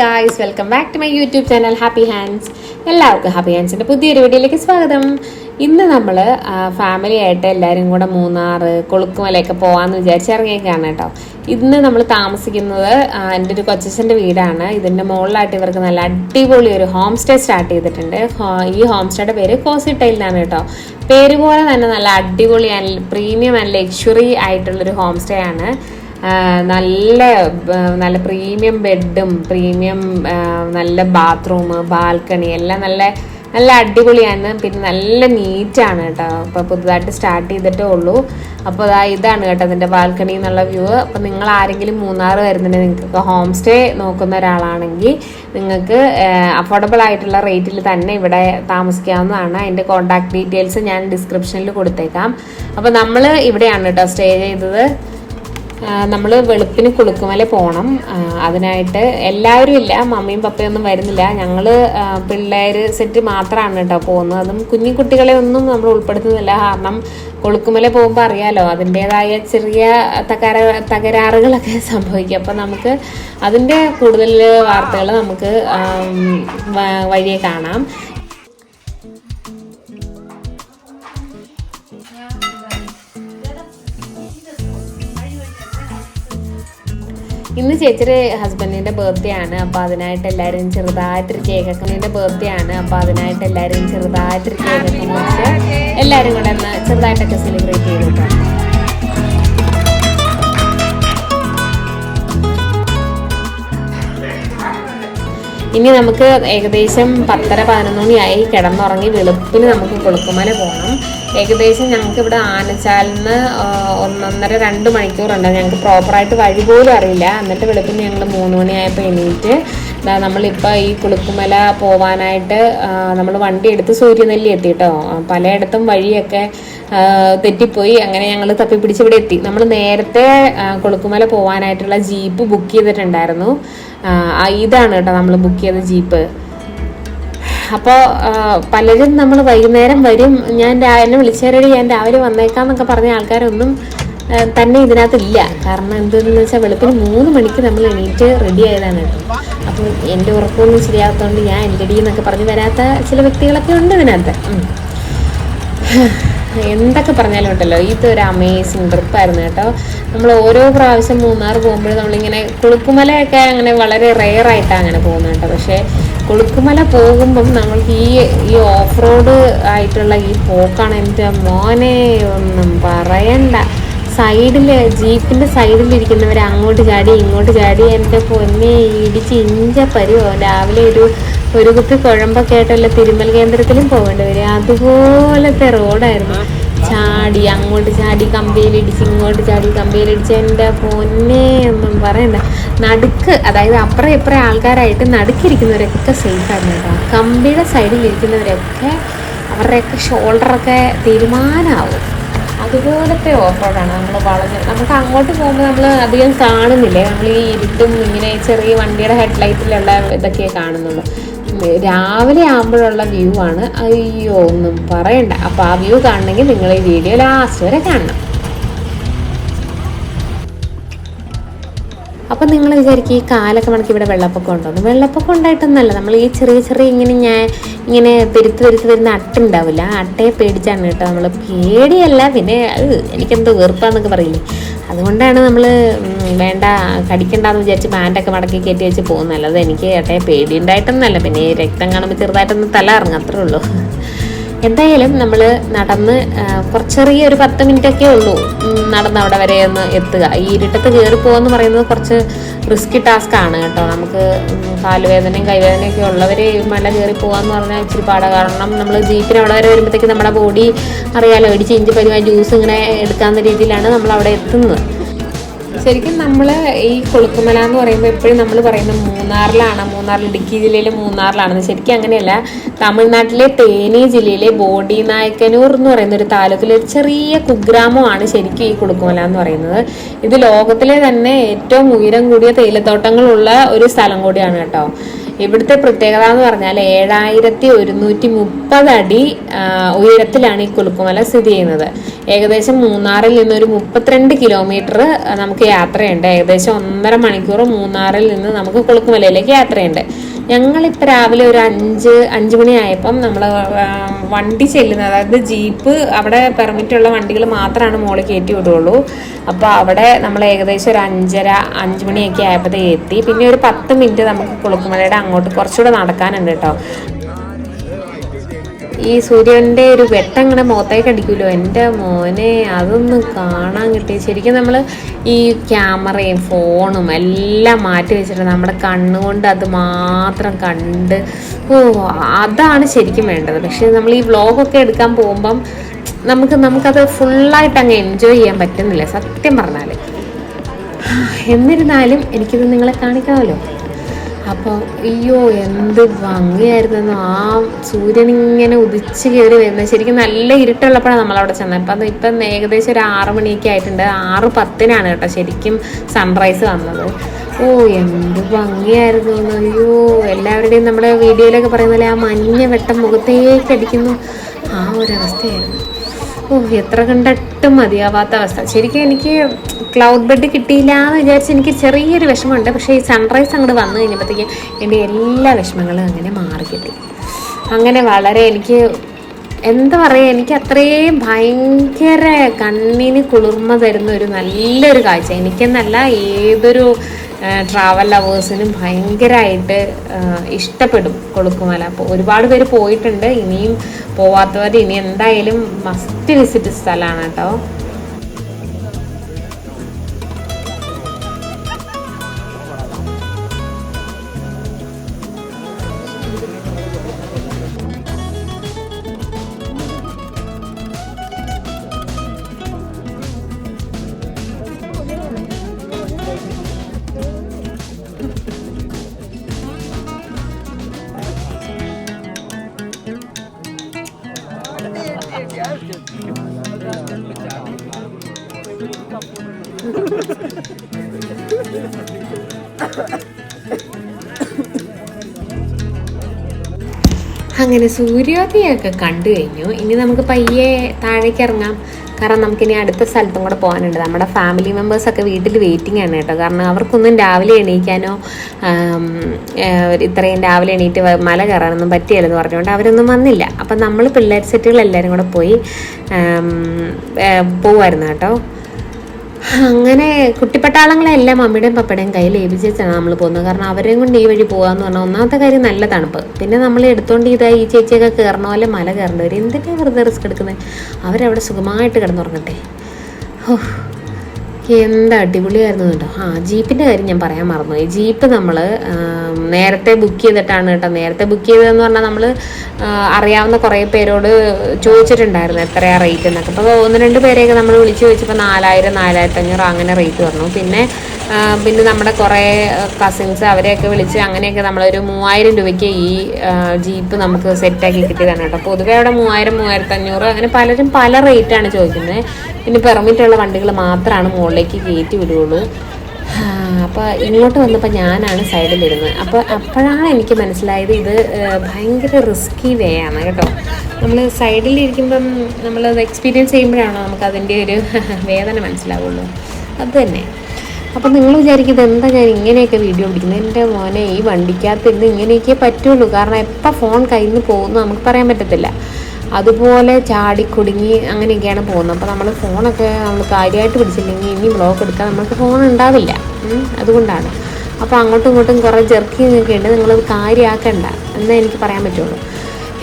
Guys, welcome back to my YouTube channel Happy Hands. എല്ലാവർക്കും Happy ഹാൻഡ്സിൻ്റെ പുതിയൊരു വീഡിയോയിലേക്ക് സ്വാഗതം. ഇന്ന് നമ്മൾ ഫാമിലി ആയിട്ട് എല്ലാവരും കൂടെ മൂന്നാർ, കൊളുക്കുമലയൊക്കെ പോകാമെന്ന് വിചാരിച്ച് ഇറങ്ങിയേക്കാണ് കേട്ടോ. ഇന്ന് നമ്മൾ താമസിക്കുന്നത് എൻ്റെ ഒരു കൊച്ചച്ഛൻ്റെ വീടാണ്. ഇതിൻ്റെ മുകളിലായിട്ട് ഇവർക്ക് നല്ല അടിപൊളി ഒരു ഹോം സ്റ്റേ സ്റ്റാർട്ട് ചെയ്തിട്ടുണ്ട്. ഈ ഹോം സ്റ്റേയുടെ പേര് കോസിറ്റൈലാണ് കേട്ടോ. പേര് പോലെ തന്നെ നല്ല അടിപൊളി ആൻഡ് പ്രീമിയം ആൻഡ് ലക്ഷറി ആയിട്ടുള്ളൊരു ഹോം സ്റ്റേ ആണ്. നല്ല പ്രീമിയം ബെഡും പ്രീമിയം നല്ല ബാത്റൂം, ബാൽക്കണി എല്ലാം നല്ല അടിപൊളിയാണ്. പിന്നെ നല്ല നീറ്റാണ് കേട്ടോ. അപ്പോൾ പുതുതായിട്ട് സ്റ്റാർട്ട് ചെയ്തിട്ടേ ഉള്ളൂ. അപ്പോൾ ഇതാണ് കേട്ടോ അതിൻ്റെ ബാൽക്കണി എന്നുള്ള വ്യൂ. അപ്പോൾ നിങ്ങൾ ആരെങ്കിലും മൂന്നാർ വരുന്നുണ്ടെങ്കിൽ നിങ്ങൾക്ക് ഹോം സ്റ്റേ നോക്കുന്ന ഒരാളാണെങ്കിൽ നിങ്ങൾക്ക് അഫോർഡബിൾ ആയിട്ടുള്ള റേറ്റിൽ തന്നെ ഇവിടെ താമസിക്കാവുന്നതാണ്. അതിൻ്റെ കോൺടാക്ട് ഡീറ്റെയിൽസ് ഞാൻ ഡിസ്ക്രിപ്ഷനിൽ കൊടുത്തേക്കാം. അപ്പോൾ നമ്മൾ ഇവിടെയാണ് കേട്ടോ സ്റ്റേ ചെയ്തത്. നമ്മൾ വെളുപ്പിന് കൊളുക്കുമല പോകണം. അതിനായിട്ട് എല്ലാവരും ഇല്ല, മമ്മിയും പപ്പയും ഒന്നും വരുന്നില്ല. ഞങ്ങൾ പിള്ളേർ സെറ്റ് മാത്രമാണ് കേട്ടോ പോകുന്നത്. അതും കുഞ്ഞു കുട്ടികളെ ഒന്നും നമ്മൾ ഉൾപ്പെടുത്തുന്നില്ല. കാരണം കൊളുക്കുമല പോകുമ്പോൾ അറിയാലോ അതിൻ്റേതായ ചെറിയ തകരാറുകളൊക്കെ സംഭവിക്കും. അപ്പം നമുക്ക് അതിൻ്റെ കൂടുതൽ വാർത്തകൾ നമുക്ക് വഴിയെ കാണാം. ഇന്ന് ചേച്ചിയുടെ ഹസ്ബൻഡിൻ്റെ ബർത്ത്ഡേ ആണ്. അപ്പോൾ അതിനായിട്ട് എല്ലാവരും ചെറുതായിട്ടൊരു കേക്കൊക്കെ ബർത്ത്ഡേ ആണ്. അപ്പോൾ അതിനായിട്ട് എല്ലാവരും ചെറുതായിട്ടൊരു കേക്കൊക്കെ മുറിച്ച് എല്ലാവരും കൂടെ ഒന്ന് ചെറുതായിട്ടൊക്കെ സെലിബ്രേറ്റ് ചെയ്തിട്ടാണ്. ഇനി നമുക്ക് ഏകദേശം 10-11 മണിയായി. കിടന്നുറങ്ങി വെളുപ്പിന് നമുക്ക് കൊളുക്കുമല പോകണം. ഏകദേശം ഞങ്ങൾക്ക് ഇവിടെ ആനച്ചാലിന് 1.5-2 മണിക്കൂറുണ്ട്. ഞങ്ങൾക്ക് പ്രോപ്പറായിട്ട് വഴി പോലും അറിയില്ല. എന്നിട്ട് വെളുപ്പിന് ഞങ്ങൾ 3 മണിയായപ്പോൾ എണീറ്റ് നമ്മളിപ്പോൾ ഈ കൊളുക്കുമല പോവാനായിട്ട് നമ്മൾ വണ്ടി എടുത്ത് സൂര്യനെല്ലി എത്തി കേട്ടോ. പലയിടത്തും വഴിയൊക്കെ തെറ്റിപ്പോയി. അങ്ങനെ ഞങ്ങൾ തപ്പിപ്പിടിച്ച് ഇവിടെ എത്തി. നമ്മൾ നേരത്തെ കൊളുക്കുമല പോകാനായിട്ടുള്ള ജീപ്പ് ബുക്ക് ചെയ്തിട്ടുണ്ടായിരുന്നു. ഇതാണ് കേട്ടോ നമ്മൾ ബുക്ക് ചെയ്ത ജീപ്പ്. അപ്പോൾ പലരും നമ്മൾ വൈകുന്നേരം വരും, എന്നെ വിളിച്ചവരോട് ഞാൻ രാവിലെ വന്നേക്കാന്നൊക്കെ പറഞ്ഞ ആൾക്കാരൊന്നും തന്നെ ഇതിനകത്തില്ല. കാരണം എന്തെന്ന് വെച്ചാൽ വെളുപ്പിന് 3 മണിക്ക് നമ്മൾ എണീറ്റ് റെഡി ആയതാണ് കേട്ടോ. അപ്പം എൻ്റെ ഉറക്കമൊന്നും ശരിയാകത്തോണ്ട് ഞാൻ എൻ്റെ ഡി എന്നൊക്കെ പറഞ്ഞ് വരാത്ത ചില വ്യക്തികളൊക്കെ ഉണ്ട് ഇതിനകത്ത്. എന്തൊക്കെ പറഞ്ഞാലും ഉണ്ടല്ലോ, ഇതൊരു അമേസിങ് ട്രിപ്പായിരുന്നു കേട്ടോ. നമ്മൾ ഓരോ പ്രാവശ്യം മൂന്നാർ പോകുമ്പോഴും നമ്മളിങ്ങനെ കൊളുക്കുമലയൊക്കെ അങ്ങനെ വളരെ റെയറായിട്ടാണ് അങ്ങനെ പോകുന്നത് കേട്ടോ. പക്ഷേ കൊളുക്കുമല പോകുമ്പം നമ്മൾക്ക് ഈ ഓഫ് റോഡ് ആയിട്ടുള്ള ഈ പോക്കാണ് എൻ്റെ മോനെ ഒന്നും പറയണ്ട. ജീപ്പിൻ്റെ സൈഡിലിരിക്കുന്നവർ അങ്ങോട്ട് ചാടി ഇങ്ങോട്ട് ചാടി എൻ്റെ പൊന്നെ ഇടിച്ച് ഇഞ്ച പരുവോ. രാവിലെ ഒരു കുപ്പി കുഴമ്പൊക്കെ ആയിട്ടല്ല തിരുമൽ കേന്ദ്രത്തിലും പോകേണ്ടി വരും. അതുപോലത്തെ റോഡായിരുന്നു. ചാടി അങ്ങോട്ട് ചാടി കമ്പിയിലിടിച്ച് ഇങ്ങോട്ട് ചാടി കമ്പിയിലിടിച്ച് എൻ്റെ പൊന്നെ ഒന്നും പറയണ്ട. നടുക്ക്, അതായത് അപ്പുറം ഇപ്പുറം ആൾക്കാരായിട്ട് നടുക്കിരിക്കുന്നവരൊക്കെ സേഫായിരുന്നു കേട്ടോ. കമ്പിയുടെ സൈഡിലിരിക്കുന്നവരൊക്കെ അവരുടെയൊക്കെ ഷോൾഡറൊക്കെ തീരുമാനമാവും. അതുപോലത്തെ ഓഫ് റോഡാണ്. നമ്മൾ നമുക്ക് അങ്ങോട്ട് പോകുമ്പോൾ നമ്മൾ അധികം കാണുന്നില്ലേ. നമ്മൾ ഈ ഇരുട്ടും ഇങ്ങനെ ചെറിയ വണ്ടിയുടെ ഹെഡ്ലൈറ്റിലുള്ള ഇതൊക്കെ കാണുന്നുള്ളൂ. രാവിലെ ആകുമ്പോഴുള്ള വ്യൂ ആണ്, അയ്യോ ഒന്നും പറയണ്ട. അപ്പോൾ ആ വ്യൂ കാണണമെങ്കിൽ നിങ്ങൾ ഈ വീഡിയോ ലാസ്റ്റ് വരെ കാണണം. അപ്പം നിങ്ങൾ വിചാരിക്കും ഈ കാലൊക്കെ മണക്കി ഇവിടെ വെള്ളപ്പൊക്കം ഉണ്ടോന്ന്. വെള്ളപ്പൊക്കം ഉണ്ടായിട്ടൊന്നല്ല, നമ്മൾ ഈ ചെറിയ ഇങ്ങനെ പെരുത്ത് വരുന്ന അട്ടുണ്ടാവില്ല, ആ അട്ടയെ പേടിച്ചാണ് കേട്ടോ. നമ്മൾ പേടിയല്ല, പിന്നെ എനിക്കെന്തോ വെറുപ്പാന്നൊക്കെ പറയില്ലേ, അതുകൊണ്ടാണ് നമ്മൾ വേണ്ട കടിക്കണ്ടെന്ന് വിചാരിച്ച് പാൻറ്റൊക്കെ മടക്കി കയറ്റി വെച്ച് പോകുന്നത്. അത് എനിക്ക് അട്ടയെ പേടി ഉണ്ടായിട്ടൊന്നല്ല, പിന്നെ രക്തം കാണുമ്പോൾ ചെറുതായിട്ടൊന്ന് തല ഇറങ്ങും, അത്രേ ഉള്ളൂ. എന്തായാലും നമ്മൾ നടന്ന് ചെറിയൊരു 10 മിനിറ്റൊക്കെ ഉള്ളൂ നടന്ന് അവിടെ വരെ ഒന്ന് എത്തുക. ഈ ഇരുട്ടത്ത് കയറി പോകുമെന്ന് പറയുന്നത് കുറച്ച് റിസ്കി ടാസ്ക് ആണ് കേട്ടോ. നമുക്ക് കാലുവേദനയും കൈവേദനയൊക്കെ ഉള്ളവർ മല കയറി പോകാമെന്ന് പറഞ്ഞാൽ ഇച്ചിരി പാടാണ്. കാരണം നമ്മൾ ജീപ്പിന് അവിടെ വരെ വരുമ്പോഴത്തേക്ക് നമ്മുടെ ബോഡി അറിയാലോ ഇടിച്ച് ഇഞ്ചി പരിവായി ജ്യൂസ് ഇങ്ങനെ എടുക്കാവുന്ന രീതിയിലാണ് നമ്മൾ അവിടെ എത്തുന്നത്. ശരിക്കും നമ്മൾ ഈ കൊളുക്കുമല എന്ന് പറയുമ്പോൾ എപ്പോഴും നമ്മൾ പറയുന്നത് മൂന്നാറിൽ ഇടുക്കി ജില്ലയിലെ മൂന്നാറിലാണെന്ന്. ശരിക്കും അങ്ങനെയല്ല. തമിഴ്നാട്ടിലെ തേനി ജില്ലയിലെ ബോഡി നായ്ക്കനൂർ എന്ന് പറയുന്ന ഒരു താലൂക്കിലെ ഒരു ചെറിയ കുഗ്രാമമാണ് ശരിക്കും ഈ കൊളുക്കുമല എന്ന് പറയുന്നത്. ഇത് ലോകത്തിലെ തന്നെ ഏറ്റവും ഉയരം കൂടിയ തേയിലത്തോട്ടങ്ങളുള്ള ഒരു സ്ഥലം കൂടിയാണ് കേട്ടോ. ഇവിടുത്തെ പ്രത്യേകത എന്ന് പറഞ്ഞാൽ 7130 അടി ഉയരത്തിലാണ് ഈ കുലുക്കുമല സ്ഥിതി ചെയ്യുന്നത്. ഏകദേശം മൂന്നാറിൽ നിന്ന് ഒരു 32 കിലോമീറ്റർ നമുക്ക് യാത്രയുണ്ട്. ഏകദേശം 1.5 മണിക്കൂർ മൂന്നാറിൽ നിന്ന് നമുക്ക് കുലുക്കുമലയിലേക്ക് യാത്രയുണ്ട്. ഞങ്ങളിപ്പോൾ രാവിലെ ഒരു 5 മണിയായപ്പം നമ്മൾ വണ്ടി ചെല്ലുന്നത്, അതായത് ജീപ്പ്, അവിടെ പെർമിറ്റുള്ള വണ്ടികൾ മാത്രമാണ് മുകളിൽ കയറ്റി വിടുകയുള്ളൂ. അപ്പോൾ അവിടെ നമ്മൾ ഏകദേശം ഒരു 5 മണിയൊക്കെ ആയപ്പോഴത്തേക്ക് എത്തി. പിന്നെ ഒരു 10 മിനിറ്റ് നമുക്ക് കുളുക്കുമലയുടെ അങ്ങോട്ട് കുറച്ചുകൂടെ നടക്കാനുണ്ട് കേട്ടോ. ഈ സൂര്യൻ്റെ ഒരു വെട്ടം ഇങ്ങനെ മുഖത്തേക്ക് അടിക്കുമല്ലോ, എൻ്റെ മോനെ അതൊന്നും കാണാൻ കിട്ടി. ശരിക്കും നമ്മൾ ഈ ക്യാമറയും ഫോണും എല്ലാം മാറ്റി വെച്ചിട്ട് നമ്മുടെ കണ്ണുകൊണ്ട് അത് മാത്രം കണ്ട്, അതാണ് ശരിക്കും വേണ്ടത്. പക്ഷേ നമ്മൾ ഈ വ്ളോഗൊക്കെ എടുക്കാൻ പോകുമ്പം നമുക്കത് ഫുള്ളായിട്ട് അങ്ങ് എൻജോയ് ചെയ്യാൻ പറ്റുന്നില്ല സത്യം പറഞ്ഞാൽ. എന്നിരുന്നാലും എനിക്കിത് നിങ്ങളെ കാണിക്കാമല്ലോ. അപ്പോൾ അയ്യോ എന്ത് ഭംഗിയായിരുന്നു ആ സൂര്യനിങ്ങനെ ഉദിച്ച് കയറി വരുന്നത്. ശരിക്കും നല്ല ഇരുട്ടുള്ളപ്പോഴാണ് നമ്മളവിടെ ചെന്നത്. ഇപ്പം ഏകദേശം ഒരു 6 മണിയൊക്കെ ആയിട്ടുണ്ട്. 6:10 കേട്ടോ ശരിക്കും സൺറൈസ് വന്നത്. എന്ത് ഭംഗിയായിരുന്നു. അയ്യോ എല്ലാവരുടെയും നമ്മുടെ വീഡിയോയിലൊക്കെ പറയുന്ന പോലെ ആ മഞ്ഞ വെട്ടം മുഖത്തേക്ക് അടിക്കുന്നു, ആ ഒരവസ്ഥയായിരുന്നു. എത്ര കണ്ടിട്ടും മതിയാവാത്ത അവസ്ഥ. ശരിക്കും എനിക്ക് ക്ലൗഡ് ബെഡ് കിട്ടിയില്ല എന്ന് വിചാരിച്ച് എനിക്ക് ചെറിയൊരു വിഷമമുണ്ട്. പക്ഷേ ഈ സൺറൈസ് അങ്ങോട്ട് വന്നു കഴിഞ്ഞപ്പോഴത്തേക്കും എൻ്റെ എല്ലാ വിഷമങ്ങളും അങ്ങനെ മാറിക്കിട്ടി. അങ്ങനെ വളരെ എനിക്ക് എന്താ പറയുക, എനിക്ക് അത്രയും ഭയങ്കര കണ്ണിന് കുളിർമ തരുന്ന ഒരു നല്ലൊരു കാഴ്ച. എനിക്കെന്നല്ല, ഏതൊരു ട്രാവൽ ലവേഴ്സിനും ഭയങ്കരമായിട്ട് ഇഷ്ടപ്പെടും കൊളുക്കുമല. അപ്പോൾ ഒരുപാട് പേര് പോയിട്ടുണ്ട്. ഇനിയും പോവാത്തവർ ഇനി എന്തായാലും മസ്റ്റ് വിസിറ്റ് സ്ഥലമാണ് കേട്ടോ. അങ്ങനെ സൂര്യോദയമൊക്കെ കണ്ടു കഴിഞ്ഞു. ഇനി നമുക്ക് പയ്യെ താഴേക്ക് ഇറങ്ങാം. കാരണം നമുക്കിനി അടുത്ത സ്ഥലത്തും കൂടെ പോകാനുണ്ട്. നമ്മുടെ ഫാമിലി മെമ്പേഴ്സൊക്കെ വീട്ടിൽ വെയിറ്റിംഗ് ആണ് കേട്ടോ. കാരണം അവർക്കൊന്നും രാവിലെ എണീക്കാനോ ഇത്രയും രാവിലെ എണീറ്റ് മല കയറാനൊന്നും പറ്റിയല്ലെന്ന് പറഞ്ഞുകൊണ്ട് അവരൊന്നും വന്നില്ല. അപ്പം നമ്മൾ പിള്ളേർ സെറ്റുകളെല്ലാവരും കൂടെ പോവായിരുന്നു കേട്ടോ. അങ്ങനെ കുട്ടിപ്പട്ടാളങ്ങളെല്ലാം മമ്മിയുടെയും പപ്പയുടെയും കയ്യിൽ ഏൽപ്പിച്ചാണ് നമ്മൾ പോകുന്നത്. കാരണം അവരെയും കൊണ്ട് ഈ വഴി പോകാമെന്ന് പറഞ്ഞാൽ ഒന്നാമത്തെ കാര്യം നല്ല തണുപ്പ്. പിന്നെ നമ്മൾ എടുത്തുകൊണ്ട് ഈ ചേച്ചിയൊക്കെ കയറണ പോലെ മല കയറേണ്ടി വരും. എന്തിനാണ് വെറുതെ റിസ്ക് എടുക്കുന്നത്? അവരവിടെ സുഖമായിട്ട് കിടന്നുറങ്ങട്ടെ. എന്താ അടിപൊളിയായിരുന്നു കേട്ടോ. ജീപ്പിൻ്റെ കാര്യം ഞാൻ പറയാൻ മറന്നു. ഈ ജീപ്പ് നമ്മൾ നേരത്തെ ബുക്ക് ചെയ്തിട്ടാണ് കേട്ടോ. നേരത്തെ ബുക്ക് ചെയ്തതെന്ന് പറഞ്ഞാൽ നമ്മൾ അറിയാവുന്ന കുറേ പേരോട് ചോദിച്ചിട്ടുണ്ടായിരുന്നു എത്രയാണ് റേറ്റ് എന്നൊക്കെ. അപ്പോൾ 1-2 പേരെയൊക്കെ നമ്മൾ വിളിച്ച് ചോദിച്ചപ്പോൾ 4000, 4500 അങ്ങനെ റേറ്റ് പറഞ്ഞു. പിന്നെ നമ്മുടെ കുറേ കസിൻസ് അവരെയൊക്കെ വിളിച്ച് അങ്ങനെയൊക്കെ നമ്മളൊരു 3000 രൂപയ്ക്ക് ഈ ജീപ്പ് നമുക്ക് സെറ്റാക്കി കിട്ടിയതാണ് കേട്ടോ. പൊതുവേ അവിടെ 3000, 3500 അങ്ങനെ പലരും പല റേറ്റാണ് ചോദിക്കുന്നത്. പിന്നെ പെർമിറ്റുള്ള വണ്ടികൾ മാത്രമാണ് മുകളിലേക്ക് കയറ്റി വിടുകയുള്ളൂ. അപ്പോൾ ഇങ്ങോട്ട് വന്നപ്പോൾ ഞാനാണ് സൈഡിലിരുന്നത്. അപ്പോഴാണ് എനിക്ക് മനസ്സിലായത് ഇത് ഭയങ്കര റിസ്കി വേ ആണ് കേട്ടോ. നമ്മൾ സൈഡിലിരിക്കുമ്പം നമ്മളത് എക്സ്പീരിയൻസ് ചെയ്യുമ്പോഴാണോ നമുക്കതിൻ്റെ ഒരു വേദന മനസ്സിലാവുള്ളൂ. അത് തന്നെ. അപ്പം നിങ്ങൾ വിചാരിക്കും എന്താ ഞാൻ ഇങ്ങനെയൊക്കെ വീഡിയോ പിടിക്കുന്നത്? എൻ്റെ മോനെ ഈ വണ്ടിക്കകത്ത് ഇന്ന് ഇങ്ങനെയൊക്കെ പറ്റുള്ളൂ. കാരണം എപ്പോൾ ഫോൺ കയ്യിൽ നിന്ന് പോകുന്നു നമുക്ക് പറയാൻ പറ്റത്തില്ല. അതുപോലെ ചാടിക്കുടുങ്ങി അങ്ങനെയൊക്കെയാണ് പോകുന്നത്. അപ്പോൾ നമ്മൾ ഫോണൊക്കെ നമ്മൾ കാര്യമായിട്ട് പിടിച്ചില്ലെങ്കിൽ ഇനി വ്ളോഗ് എടുക്കാൻ നമുക്ക് ഫോൺ ഉണ്ടാവില്ല. അതുകൊണ്ടാണ്. അപ്പോൾ അങ്ങോട്ടും ഇങ്ങോട്ടും കുറേ ജെർക്കിങ്ങൊക്കെ ഉണ്ട്. നിങ്ങളത് കാര്യമാക്കണ്ട എന്നേ എനിക്ക് പറയാൻ പറ്റുള്ളൂ.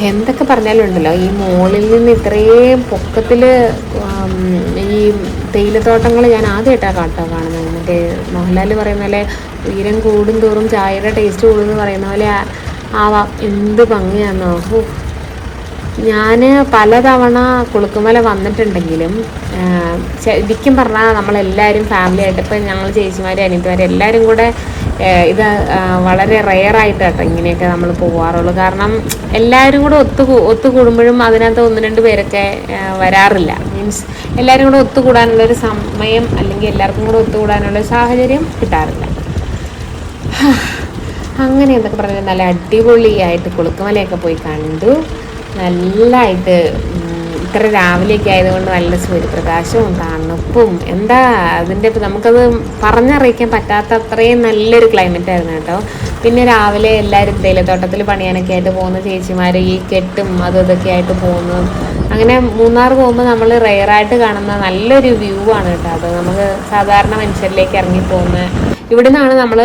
എന്തൊക്കെ പറഞ്ഞാലും ഉണ്ടല്ലോ, ഈ മുകളിൽ നിന്ന് ഇത്രയും പൊക്കത്തിൽ ഈ തേയിലത്തോട്ടങ്ങൾ ഞാൻ ആദ്യമായിട്ടാണ് കാണുന്നത്. മറ്റേ മോഹൻലാൽ പറയുന്ന പോലെ ഉയരം കൂടും തോറും ചായയുടെ ടേസ്റ്റ് കൂടുമെന്ന് പറയുന്ന പോലെ ആവാം. എന്ത് ഭംഗിയാണെന്നോ. ഞാൻ പലതവണ കുളുക്കുമല വന്നിട്ടുണ്ടെങ്കിലും ശരിക്കും പറഞ്ഞാൽ നമ്മളെല്ലാവരും ഫാമിലി ആയിട്ട്, ഇപ്പം ഞങ്ങൾ ചേച്ചിമാരും അനിയത്തിമാരും എല്ലാവരും കൂടെ ഇത് വളരെ റെയറായിട്ട് കേട്ടോ ഇങ്ങനെയൊക്കെ നമ്മൾ പോവാറുള്ളൂ. കാരണം എല്ലാവരും കൂടെ ഒത്തുകൂടുമ്പോഴും അതിനകത്ത് 1-2 പേരൊക്കെ വരാറില്ല. മീൻസ് എല്ലാവരും കൂടെ ഒത്തുകൂടാനുള്ളൊരു സമയം അല്ലെങ്കിൽ എല്ലാവർക്കും കൂടെ ഒത്തുകൂടാനുള്ളൊരു സാഹചര്യം കിട്ടാറില്ല. അങ്ങനെ എന്തൊക്കെ പറഞ്ഞാൽ നല്ല അടിപൊളിയായിട്ട് കുളുക്കുമലയൊക്കെ പോയി കണ്ടു. നല്ലതായിട്ട് ഇത്ര രാവിലെയൊക്കെ ആയതുകൊണ്ട് നല്ല സൂര്യപ്രകാശവും തണുപ്പും എന്താ അതിൻ്റെ നമുക്കത് പറഞ്ഞറിയിക്കാൻ പറ്റാത്ത അത്രയും നല്ലൊരു ക്ലൈമറ്റ് ആയിരുന്നു കേട്ടോ. പിന്നെ രാവിലെ എല്ലാവരും തേയിലത്തോട്ടത്തിൽ പണിയാനൊക്കെ ആയിട്ട് പോകുന്ന ചേച്ചിമാർ ഈ കെട്ടും അതും ഇതൊക്കെ ആയിട്ട് പോകുന്നു. അങ്ങനെ മൂന്നാർ പോകുമ്പോൾ നമ്മൾ റെയറായിട്ട് കാണുന്ന നല്ലൊരു വ്യൂ ആണ് കേട്ടോ. അത് നമുക്ക് സാധാരണ മനുഷ്യരിലേക്ക് ഇറങ്ങി പോകുന്ന ഇവിടെ നിന്നാണ് നമ്മൾ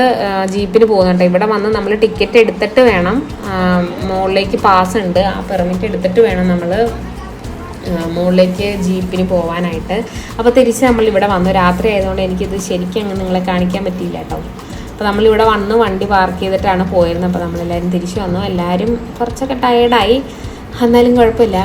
ജീപ്പിന് പോകുന്നുണ്ട്. ഇവിടെ വന്ന് നമ്മൾ ടിക്കറ്റ് എടുത്തിട്ട് വേണം, മുകളിലേക്ക് പാസ് ഉണ്ട്, ആ പെർമിറ്റ് എടുത്തിട്ട് വേണം നമ്മൾ മുകളിലേക്ക് ജീപ്പിന് പോകാനായിട്ട്. അപ്പോൾ തിരിച്ച് നമ്മളിവിടെ വന്നു. രാത്രി ആയതുകൊണ്ട് എനിക്കിത് ശരിക്കും അങ്ങ് നിങ്ങളെ കാണിക്കാൻ പറ്റിയില്ല കേട്ടോ. അപ്പോൾ നമ്മളിവിടെ വന്ന് വണ്ടി പാർക്ക് ചെയ്തിട്ടാണ് പോയിരുന്നത്. അപ്പോൾ നമ്മളെല്ലാവരും തിരിച്ചു വന്നു. എല്ലാവരും കുറച്ചൊക്കെ ടയേർഡായി, എന്നാലും കുഴപ്പമില്ല.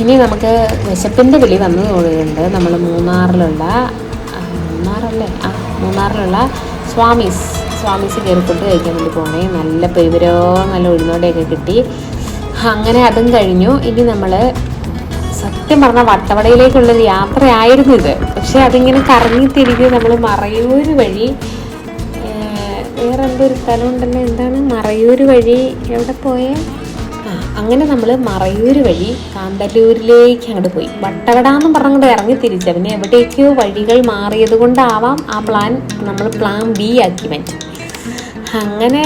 ഇനി നമുക്ക് വിശപ്പിൻ്റെ വിളി വന്നു തോന്നുന്നുണ്ട്. നമ്മൾ മൂന്നാറിലുള്ള സ്വാമീസ് കയറിക്കൊണ്ട് കഴിക്കാൻ വേണ്ടി പോകണേ. നല്ല പെരുവരോ നല്ല ഉഴുന്നോടെയൊക്കെ കിട്ടി. അങ്ങനെ അതും കഴിഞ്ഞു. ഇനി നമ്മൾ സത്യം പറഞ്ഞാൽ വട്ടവടയിലേക്കുള്ളൊരു യാത്രയായിരുന്നു ഇത്. പക്ഷേ അതിങ്ങനെ കറങ്ങി തിരിഞ്ഞ് നമ്മൾ മറയൂർ വഴി വേറെ എന്തൊരു സ്ഥലം ഉണ്ടല്ലോ, എന്താണ് മറയൂർ വഴി എവിടെ പോയേ, അങ്ങനെ നമ്മൾ മറയൂർ വഴി കാന്തല്ലൂരിലേക്ക് അങ്ങോട്ട് പോയി. വട്ടവട എന്നും പറഞ്ഞുകൊണ്ട് ഇറങ്ങി തിരിച്ച. പിന്നെ എവിടേക്കോ വഴികൾ മാറിയത് കൊണ്ടാവാം ആ പ്ലാൻ ബി ആക്കി മാറ്റി. അങ്ങനെ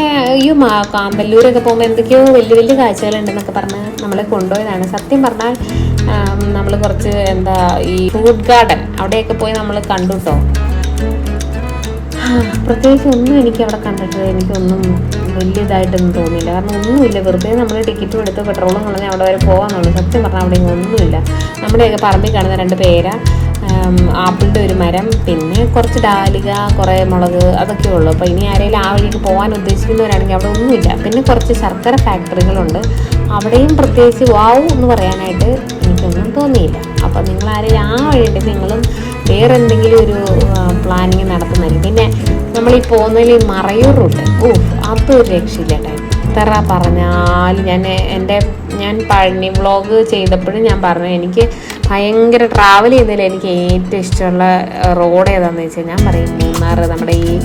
ഈ കാന്തല്ലൂരൊക്കെ പോകുമ്പോൾ എന്തൊക്കെയോ വലിയ വലിയ കാഴ്ചകളുണ്ടെന്നൊക്കെ പറഞ്ഞ് നമ്മളെ കൊണ്ടുപോയതാണ്. സത്യം പറഞ്ഞാൽ നമ്മൾ കുറച്ച് ഈ ഫ്രൂട്ട് ഗാർഡൻ അവിടെയൊക്കെ പോയി നമ്മൾ കണ്ടു കേട്ടോ. പ്രത്യേകിച്ച് ഒന്നും എനിക്ക് അവിടെ കണ്ടിട്ട് എനിക്കൊന്നും വലിയതായിട്ടൊന്നും തോന്നിയില്ല. കാരണം ഒന്നുമില്ല, വെറുതെ നമ്മൾ ടിക്കറ്റും എടുത്ത് പെട്രോളും കളഞ്ഞ് അവിടെ വരെ പോകാമെന്നുള്ളൂ. സത്യം പറഞ്ഞാൽ അവിടെ ഒന്നുമില്ല. നമ്മുടെയൊക്കെ പറമ്പിൽ കാണുന്ന 2 പേര, ആപ്പിളിൻ്റെ ഒരു മരം, പിന്നെ കുറച്ച് ഡാലിക, കുറേ മുളക്, അതൊക്കെ ഉള്ളൂ. അപ്പോൾ ഇനി ആരെങ്കിലും ആ വഴിക്ക് പോകാൻ ഉദ്ദേശിക്കുന്നവരാണെങ്കിൽ അവിടെ ഒന്നുമില്ല. പിന്നെ കുറച്ച് ശർക്കര ഫാക്ടറികളുണ്ട്. അവിടെയും പ്രത്യേകിച്ച് വാവ് എന്ന് പറയാനായിട്ട് എനിക്കൊന്നും തോന്നിയില്ല. അപ്പോൾ നിങ്ങൾ ആരെങ്കിലും ആ വഴിയുണ്ടെങ്കിൽ നിങ്ങളും വേറെ എന്തെങ്കിലും ഒരു പ്ലാനിങ് നടത്തുന്നതായിരിക്കും. പിന്നെ നമ്മളീ പോകുന്നതിൽ ഈ മറയൂർ റൂട്ട്, അതൊരു രക്ഷയില്ല കേട്ടോ. എത്ര പറഞ്ഞാലും ഞാൻ പഴനി വ്ളോഗ് ചെയ്തപ്പോഴും ഞാൻ പറഞ്ഞു, എനിക്ക് ഭയങ്കര ട്രാവൽ ചെയ്യുന്നതിൽ എനിക്ക് ഏറ്റവും ഇഷ്ടമുള്ള റോഡ് ഏതാണെന്ന് വെച്ചാൽ ഞാൻ പറയും മൂന്നാർ. നമ്മുടെ ഈ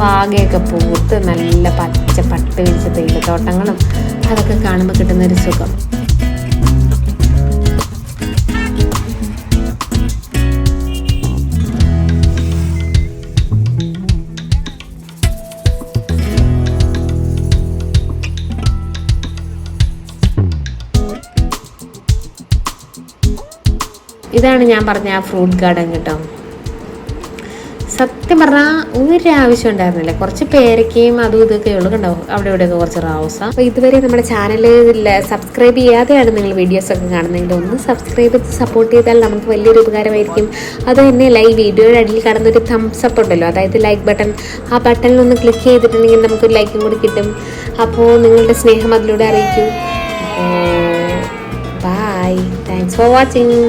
വാഗയൊക്കെ പൂത്ത് നല്ല പച്ച പട്ട് വിരിച്ച തേയിലത്തോട്ടങ്ങളും അതൊക്കെ കാണുമ്പോൾ കിട്ടുന്നൊരു സുഖം. ഇതാണ് ഞാൻ പറഞ്ഞ ആ ഫ്രൂട്ട് ഗാർഡൻ കേട്ടോ. സത്യം പറഞ്ഞാൽ ഒരാവശ്യം ഉണ്ടായിരുന്നില്ല. കുറച്ച് പേരയ്ക്കയും അതും ഇതൊക്കെ ഉള്ളു കണ്ടോ, അവിടെ ഇവിടെയൊക്കെ കുറച്ച് റോസ. അപ്പോൾ ഇതുവരെ നമ്മുടെ ചാനലിൽ സബ്സ്ക്രൈബ് ചെയ്യാതെയാണ് നിങ്ങൾ വീഡിയോസൊക്കെ കാണുന്നതെങ്കിൽ ഒന്ന് സബ്സ്ക്രൈബ് ചെയ്ത് സപ്പോർട്ട് ചെയ്താൽ നമുക്ക് വലിയൊരു ഉപകാരമായിരിക്കും. അത് തന്നെയല്ല, ഈ വീഡിയോയുടെ അടിയിൽ കാണുന്നൊരു തംസ് അപ്പ് ഉണ്ടല്ലോ, അതായത് ലൈക്ക് ബട്ടൺ, ആ ബട്ടണിലൊന്ന് ക്ലിക്ക് ചെയ്തിട്ടുണ്ടെങ്കിൽ നമുക്കൊരു ലൈക്കും കൂടി കിട്ടും. അപ്പോൾ നിങ്ങളുടെ സ്നേഹം അതിലൂടെ അറിയിക്കൂ. Bye, thanks for watching.